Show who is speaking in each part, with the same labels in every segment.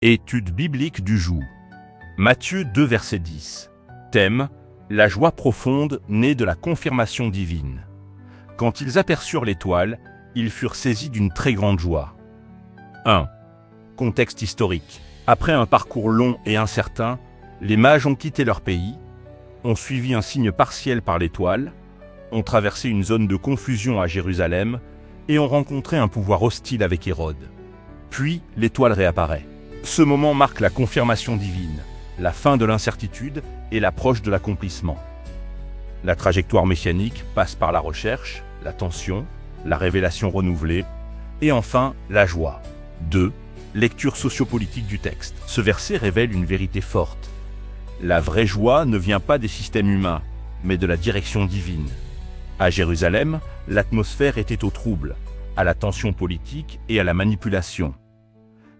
Speaker 1: Étude biblique du jour. Matthieu 2, verset 10. Thème: la joie profonde née de la confirmation divine. Quand ils aperçurent l'étoile, ils furent saisis d'une très grande joie. 1. Contexte historique. Après un parcours long et incertain, les mages ont quitté leur pays, ont suivi un signe partiel par l'étoile, ont traversé une zone de confusion à Jérusalem et ont rencontré un pouvoir hostile avec Hérode. Puis, l'étoile réapparaît. Ce moment marque la confirmation divine, la fin de l'incertitude et l'approche de l'accomplissement. La trajectoire messianique passe par la recherche, la tension, la révélation renouvelée et enfin la joie. 2. Lecture sociopolitique du texte. Ce verset révèle une vérité forte. La vraie joie ne vient pas des systèmes humains, mais de la direction divine. À Jérusalem, l'atmosphère était au trouble, à la tension politique et à la manipulation.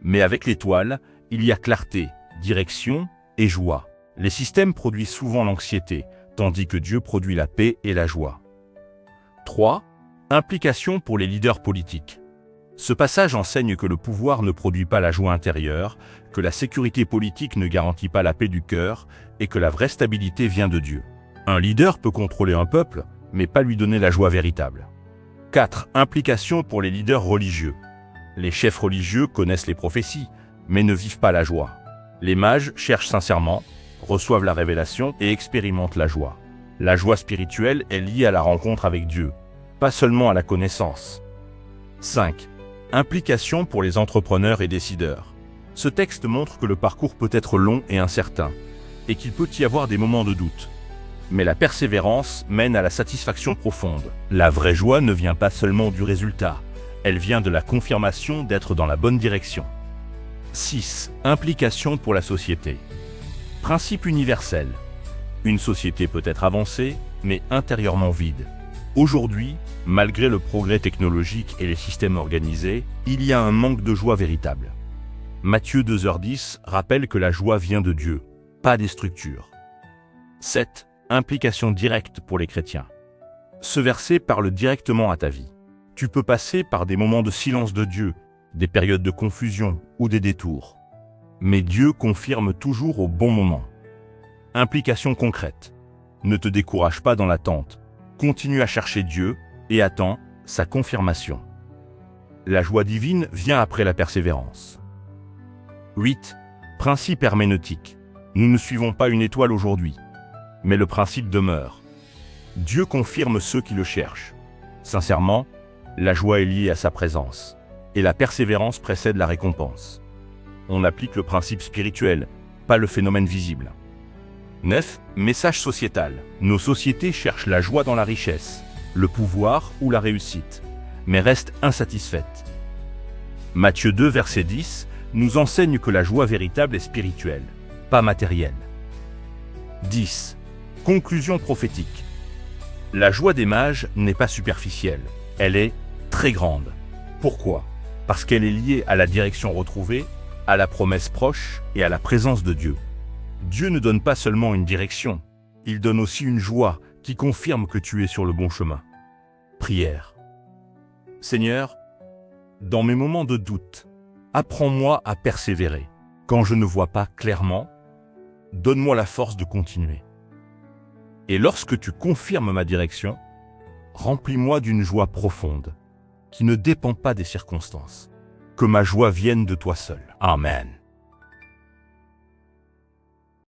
Speaker 1: Mais avec l'étoile, il y a clarté, direction et joie. Les systèmes produisent souvent l'anxiété, tandis que Dieu produit la paix et la joie. 3. Implication pour les leaders politiques. Ce passage enseigne que le pouvoir ne produit pas la joie intérieure, que la sécurité politique ne garantit pas la paix du cœur et que la vraie stabilité vient de Dieu. Un leader peut contrôler un peuple, mais pas lui donner la joie véritable. 4. Implication pour les leaders religieux. Les chefs religieux connaissent les prophéties, mais ne vivent pas la joie. Les mages cherchent sincèrement, reçoivent la révélation et expérimentent la joie. La joie spirituelle est liée à la rencontre avec Dieu, pas seulement à la connaissance. 5. Implication pour les entrepreneurs et décideurs. Ce texte montre que le parcours peut être long et incertain, et qu'il peut y avoir des moments de doute. Mais la persévérance mène à la satisfaction profonde. La vraie joie ne vient pas seulement du résultat, elle vient de la confirmation d'être dans la bonne direction. 6. Implication pour la société. Principe universel. Une société peut être avancée, mais intérieurement vide. Aujourd'hui, malgré le progrès technologique et les systèmes organisés, il y a un manque de joie véritable. Matthieu 2h10 rappelle que la joie vient de Dieu, pas des structures. 7. Implication directe pour les chrétiens. Ce verset parle directement à ta vie. Tu peux passer par des moments de silence de Dieu, des périodes de confusion ou des détours. Mais Dieu confirme toujours au bon moment. Implication concrète. Ne te décourage pas dans l'attente. Continue à chercher Dieu et attends sa confirmation. La joie divine vient après la persévérance. 8. Principe herméneutique. Nous ne suivons pas une étoile aujourd'hui, mais le principe demeure. Dieu confirme ceux qui le cherchent. Sincèrement, la joie est liée à sa présence, et la persévérance précède la récompense. On applique le principe spirituel, pas le phénomène visible. 9. Message sociétal. Nos sociétés cherchent la joie dans la richesse, le pouvoir ou la réussite, mais restent insatisfaites. Matthieu 2, verset 10, nous enseigne que la joie véritable est spirituelle, pas matérielle. 10. Conclusion prophétique. La joie des mages n'est pas superficielle, elle est très grande. Pourquoi? Parce qu'elle est liée à la direction retrouvée, à la promesse proche et à la présence de Dieu. Dieu ne donne pas seulement une direction, il donne aussi une joie qui confirme que tu es sur le bon chemin. Prière. Seigneur, dans mes moments de doute, apprends-moi à persévérer. Quand je ne vois pas clairement, donne-moi la force de continuer. Et lorsque tu confirmes ma direction, remplis-moi d'une joie profonde, qui ne dépend pas des circonstances. Que ma joie vienne de toi seul. Amen.